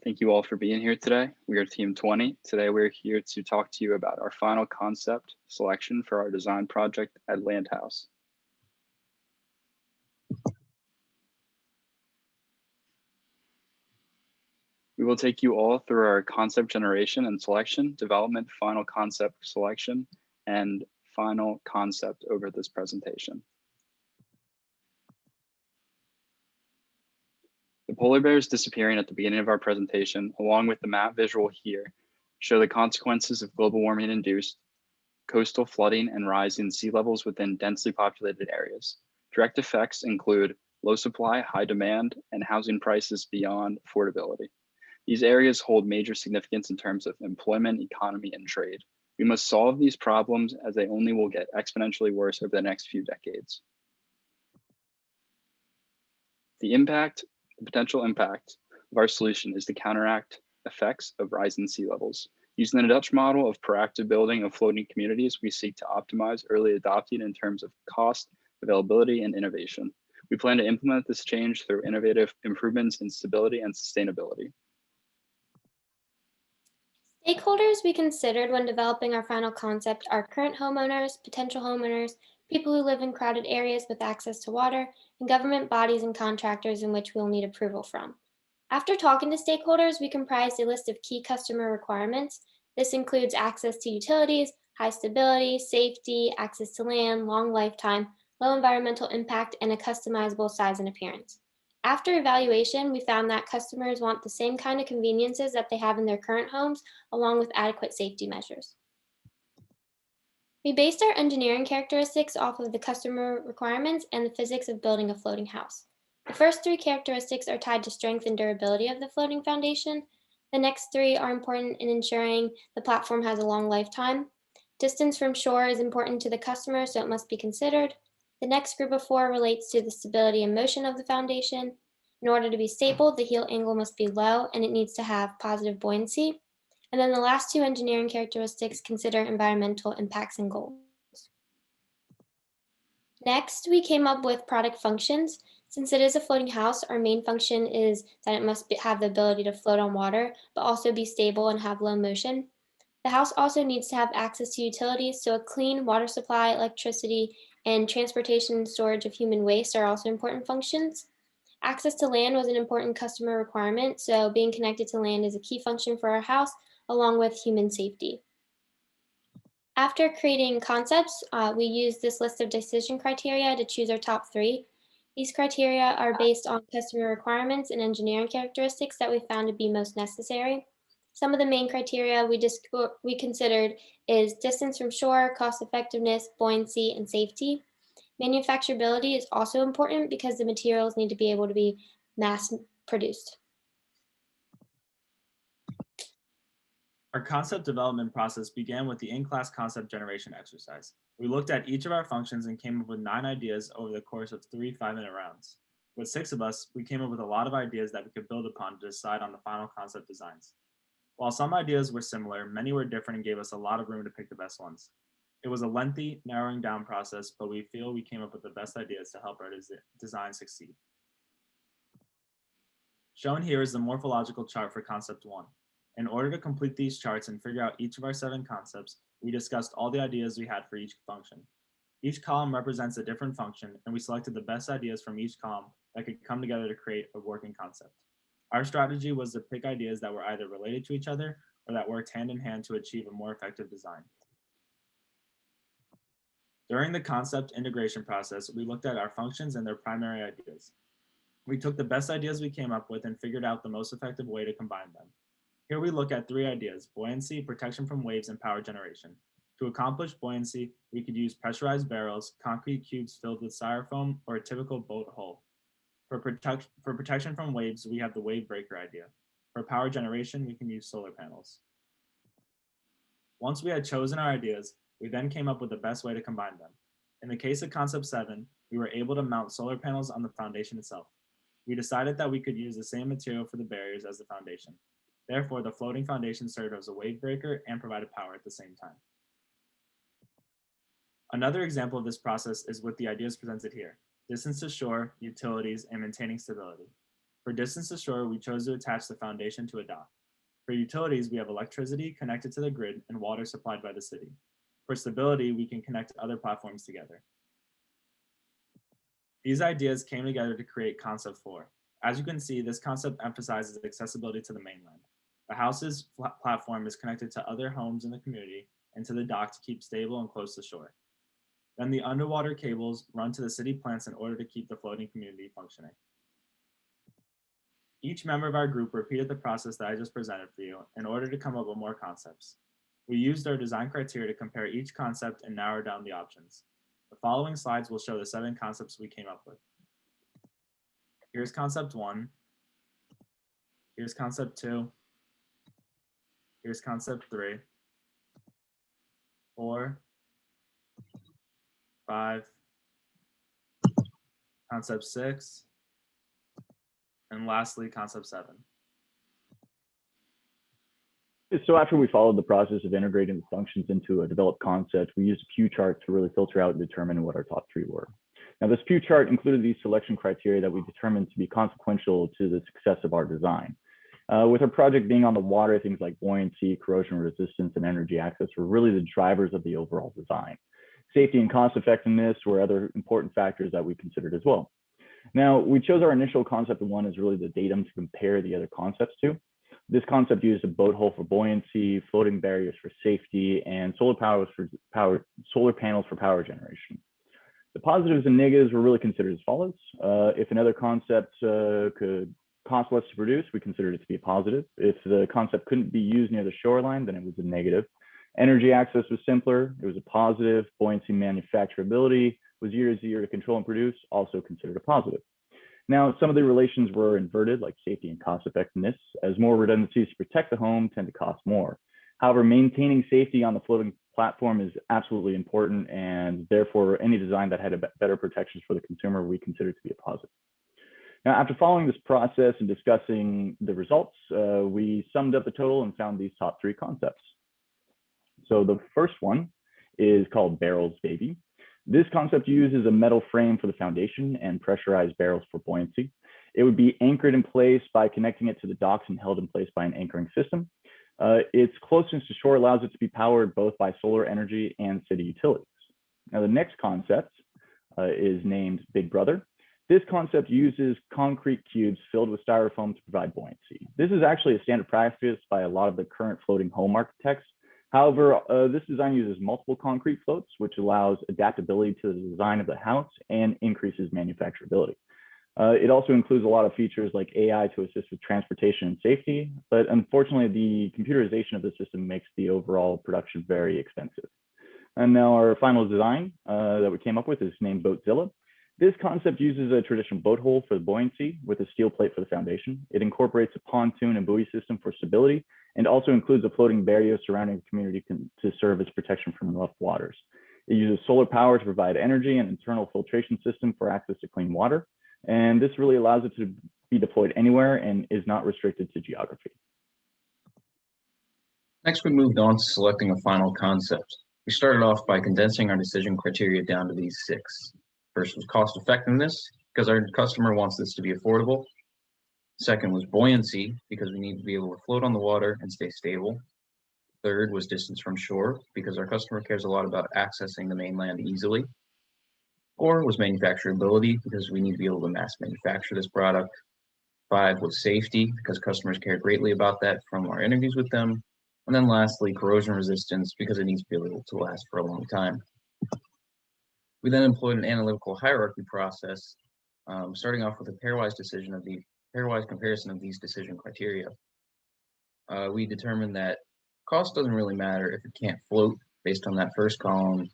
Thank you all for being here today. We are Team 20. Today we're here to talk to you about our final concept selection for our design project at Land House. We will take you all through our concept generation and selection, development, final concept selection, and final concept over this presentation. The polar bears disappearing at the beginning of our presentation, along with the map visual here, show the consequences of global warming induced coastal flooding and rising sea levels within densely populated areas. Direct effects include low supply, high demand, and housing prices beyond affordability. These areas hold major significance in terms of employment, economy, and trade. We must solve these problems as they only will get exponentially worse over the next few decades. The potential impact of our solution is to counteract effects of rising sea levels. Using the Dutch model of proactive building of floating communities, we seek to optimize early adopting in terms of cost, availability, and innovation. We plan to implement this change through innovative improvements in stability and sustainability. Stakeholders we considered when developing our final concept are current homeowners, potential homeowners, people who live in crowded areas with access to water, and government bodies and contractors in which we'll need approval from. After talking to stakeholders, we comprised a list of key customer requirements. This includes access to utilities, high stability, safety, access to land, long lifetime, low environmental impact, and a customizable size and appearance. After evaluation, we found that customers want the same kind of conveniences that they have in their current homes, along with adequate safety measures. We based our engineering characteristics off of the customer requirements and the physics of building a floating house. The first three characteristics are tied to strength and durability of the floating foundation. The next three are important in ensuring the platform has a long lifetime. Distance from shore is important to the customer, so it must be considered. The next group of four relates to the stability and motion of the foundation. In order to be stable, the heel angle must be low and it needs to have positive buoyancy. And then the last two engineering characteristics consider environmental impacts and goals. Next, we came up with product functions. Since it is a floating house, our main function is that it must have the ability to float on water, but also be stable and have low motion. The house also needs to have access to utilities, so a clean water supply, electricity, and transportation and storage of human waste are also important functions. Access to land was an important customer requirement, so being connected to land is a key function for our house, along with human safety. After creating concepts, we used this list of decision criteria to choose our top three. These criteria are based on customer requirements and engineering characteristics that we found to be most necessary. Some of the main criteria we considered is distance from shore, cost effectiveness, buoyancy, and safety. Manufacturability is also important because the materials need to be able to be mass produced. Our concept development process began with the in-class concept generation exercise. We looked at each of our functions and came up with 9 ideas over the course of 3 5-minute rounds. With 6 of us, we came up with a lot of ideas that we could build upon to decide on the final concept designs. While some ideas were similar, many were different and gave us a lot of room to pick the best ones. It was a lengthy, narrowing down process, but we feel we came up with the best ideas to help our design succeed. Shown here is the morphological chart for concept 1. In order to complete these charts and figure out each of our 7 concepts, we discussed all the ideas we had for each function. Each column represents a different function, and we selected the best ideas from each column that could come together to create a working concept. Our strategy was to pick ideas that were either related to each other or that worked hand in hand to achieve a more effective design. During the concept integration process, we looked at our functions and their primary ideas. We took the best ideas we came up with and figured out the most effective way to combine them. Here we look at 3 ideas: buoyancy, protection from waves, and power generation. To accomplish buoyancy, we could use pressurized barrels, concrete cubes filled with styrofoam, or a typical boat hull. For protection from waves, we have the wave breaker idea. For power generation, we can use solar panels. Once we had chosen our ideas, we then came up with the best way to combine them. In the case of concept 7, we were able to mount solar panels on the foundation itself. We decided that we could use the same material for the barriers as the foundation. Therefore, the floating foundation served as a wave breaker and provided power at the same time. Another example of this process is with the ideas presented here: distance to shore, utilities, and maintaining stability. For distance to shore, we chose to attach the foundation to a dock. For utilities, we have electricity connected to the grid and water supplied by the city. For stability, we can connect other platforms together. These ideas came together to create Concept 4. As you can see, this concept emphasizes accessibility to the mainland. The house's platform is connected to other homes in the community and to the dock to keep stable and close to shore. Then the underwater cables run to the city plants in order to keep the floating community functioning. Each member of our group repeated the process that I just presented for you in order to come up with more concepts. We used our design criteria to compare each concept and narrow down the options. The following slides will show the 7 concepts we came up with. Here's concept 1. Here's concept 2. Here's concept 3. 4. 5. Concept 6. And lastly, concept 7. So after we followed the process of integrating the functions into a developed concept, we used a pew chart to really filter out and determine what our top 3 were. Now, this pew chart included these selection criteria that we determined to be consequential to the success of our design. With our project being on the water, things like buoyancy, corrosion resistance, and energy access were really the drivers of the overall design. Safety and cost effectiveness were other important factors that we considered as well. Now, we chose our initial concept 1 as really the datum to compare the other concepts to. This concept used a boat hull for buoyancy, floating barriers for safety, and solar panels for power generation. The positives and negatives were really considered as follows. If another concept could cost less to produce, we considered it to be a positive. If the concept couldn't be used near the shoreline, then it was a negative. Energy access was simpler, it was a positive. Buoyancy manufacturability was easier to control and produce, also considered a positive. Now, some of the relations were inverted, like safety and cost effectiveness, as more redundancies to protect the home tend to cost more. However, maintaining safety on the floating platform is absolutely important, and therefore any design that had better protections for the consumer, we consider to be a positive. Now, after following this process and discussing the results, we summed up the total and found these top 3 concepts. So the first one is called Barrels Baby. This concept uses a metal frame for the foundation and pressurized barrels for buoyancy. It would be anchored in place by connecting it to the docks and held in place by an anchoring system. Its closeness to shore allows it to be powered both by solar energy and city utilities. Now, the next concept is named Big Brother. This concept uses concrete cubes filled with styrofoam to provide buoyancy. This is actually a standard practice by a lot of the current floating home architects. However, this design uses multiple concrete floats, which allows adaptability to the design of the house and increases manufacturability. It also includes a lot of features like AI to assist with transportation and safety, but unfortunately, the computerization of the system makes the overall production very expensive. And now our final design that we came up with is named Boatzilla. This concept uses a traditional boat hull for the buoyancy with a steel plate for the foundation. It incorporates a pontoon and buoy system for stability, and also includes a floating barrier surrounding the community to serve as protection from rough waters. It uses solar power to provide energy and internal filtration system for access to clean water. And this really allows it to be deployed anywhere and is not restricted to geography. Next, we moved on to selecting a final concept. We started off by condensing our decision criteria down to these 6. First was cost effectiveness, because our customer wants this to be affordable. Second was buoyancy, because we need to be able to float on the water and stay stable. Third was distance from shore, because our customer cares a lot about accessing the mainland easily. 4 was manufacturability, because we need to be able to mass manufacture this product. 5 was safety, because customers care greatly about that from our interviews with them. And then lastly, corrosion resistance, because it needs to be able to last for a long time. We then employed an analytical hierarchy process, starting off with a pairwise comparison of these decision criteria. We determined that cost doesn't really matter if it can't float based on that first column.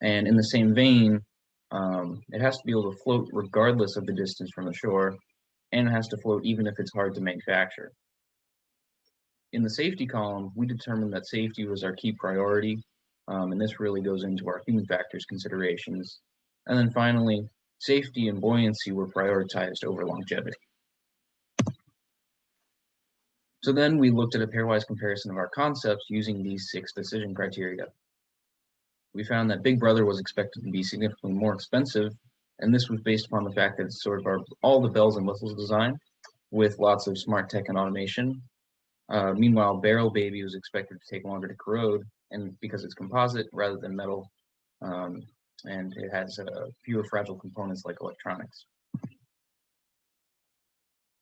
And in the same vein, it has to be able to float regardless of the distance from the shore, and it has to float even if it's hard to manufacture. In the safety column, we determined that safety was our key priority, and this really goes into our human factors considerations. And then finally, safety and buoyancy were prioritized over longevity. So then we looked at a pairwise comparison of our concepts using these 6 decision criteria. We found that Big Brother was expected to be significantly more expensive, and this was based upon the fact that it's sort of all the bells and whistles design, with lots of smart tech and automation. Meanwhile, Barrel Baby was expected to take longer to corrode, and because it's composite rather than metal, and it has fewer fragile components like electronics.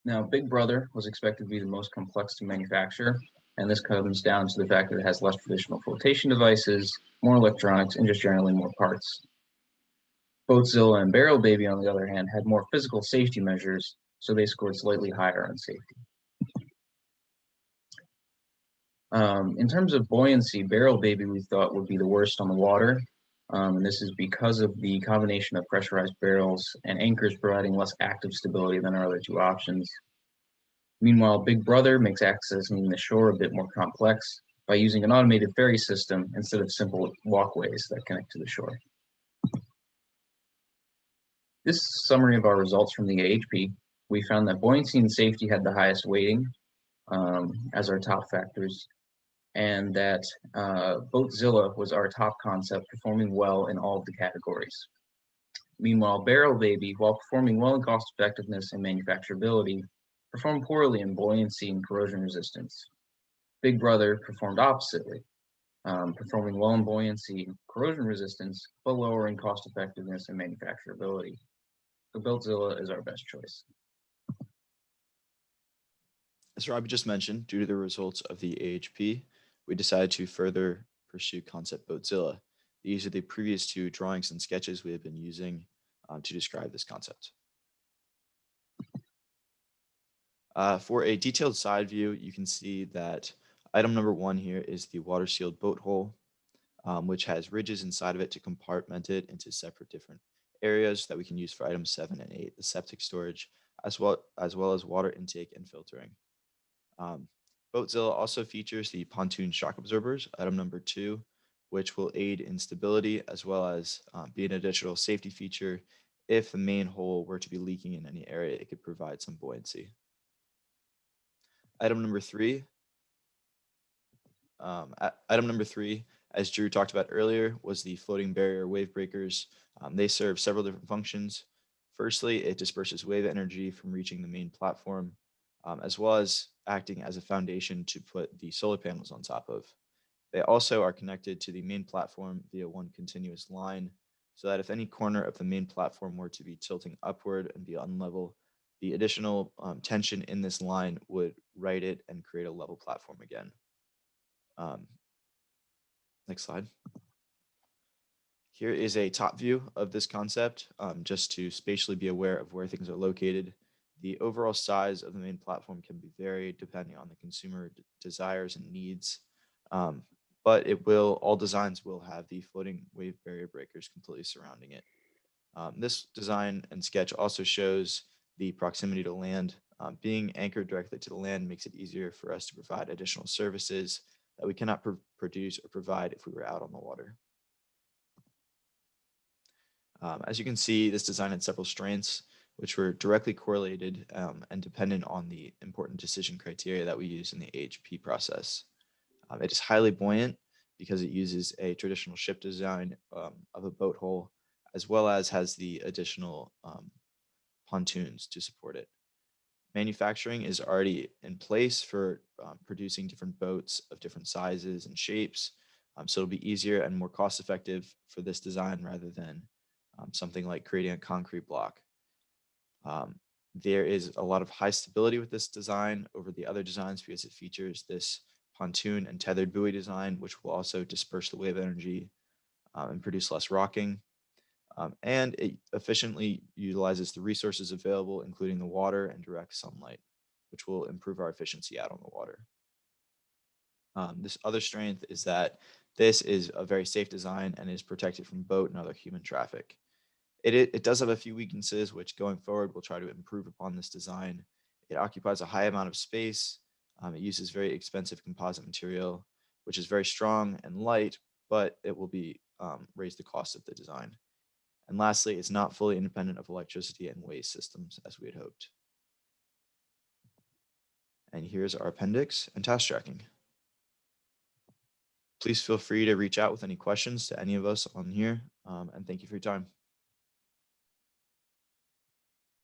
Now, Big Brother was expected to be the most complex to manufacture, and this comes down to the fact that it has less traditional flotation devices, more electronics, and just generally more parts. Boatzilla and Barrel Baby, on the other hand, had more physical safety measures, so they scored slightly higher on safety. In terms of buoyancy, Barrel Baby we thought would be the worst on the water, and this is because of the combination of pressurized barrels and anchors providing less active stability than our other two options. Meanwhile, Big Brother makes accessing the shore a bit more complex by using an automated ferry system instead of simple walkways that connect to the shore. This is a summary of our results from the AHP. We found that buoyancy and safety had the highest weighting as our top factors, and that Boatzilla was our top concept, performing well in all of the categories. Meanwhile, Barrel Baby, while performing well in cost effectiveness and manufacturability, performed poorly in buoyancy and corrosion resistance. Big Brother performed oppositely, performing well in buoyancy and corrosion resistance, but lower in cost effectiveness and manufacturability. So Boatzilla is our best choice. As Robbie just mentioned, due to the results of the AHP, we decided to further pursue concept Boatzilla. These are the previous two drawings and sketches we have been using to describe this concept. For a detailed side view, you can see that item number 1 here is the water-sealed boat hull, which has ridges inside of it to compartment it into separate different areas that we can use for items 7 and 8, the septic storage, as well as water intake and filtering. Boatzilla also features the pontoon shock absorbers, item number 2, which will aid in stability as well as be an additional safety feature. If the main hull were to be leaking in any area, it could provide some buoyancy. Item number 3, as Drew talked about earlier, was the floating barrier wave breakers. They serve several different functions. Firstly, it disperses wave energy from reaching the main platform, as well as acting as a foundation to put the solar panels on top of. They also are connected to the main platform via one continuous line, so that if any corner of the main platform were to be tilting upward and be unlevel, the additional tension in this line would right it and create a level platform again. Next slide. Here is a top view of this concept, just to spatially be aware of where things are located. The overall size of the main platform can be varied depending on the consumer desires and needs, but all designs will have the floating wave barrier breakers completely surrounding it. This design and sketch also shows the proximity to land. Being anchored directly to the land makes it easier for us to provide additional services that we cannot produce or provide if we were out on the water. As you can see, this design had several strengths, which were directly correlated and dependent on the important decision criteria that we use in the AHP process. It is highly buoyant because it uses a traditional ship design of a boat hull, as well as has the additional pontoons to support it. Manufacturing is already in place for producing different boats of different sizes and shapes, so it'll be easier and more cost effective for this design rather than something like creating a concrete block. There is a lot of high stability with this design over the other designs because it features this pontoon and tethered buoy design, which will also disperse the wave energy and produce less rocking. And it efficiently utilizes the resources available, including the water and direct sunlight, which will improve our efficiency out on the water. This other strength is that this is a very safe design and is protected from boat and other human traffic. It does have a few weaknesses, which going forward we'll try to improve upon this design. It occupies a high amount of space. It uses very expensive composite material, which is very strong and light, but it will be raise the cost of the design. And lastly, it's not fully independent of electricity and waste systems as we had hoped. And here's our appendix and task tracking. Please feel free to reach out with any questions to any of us on here, and thank you for your time.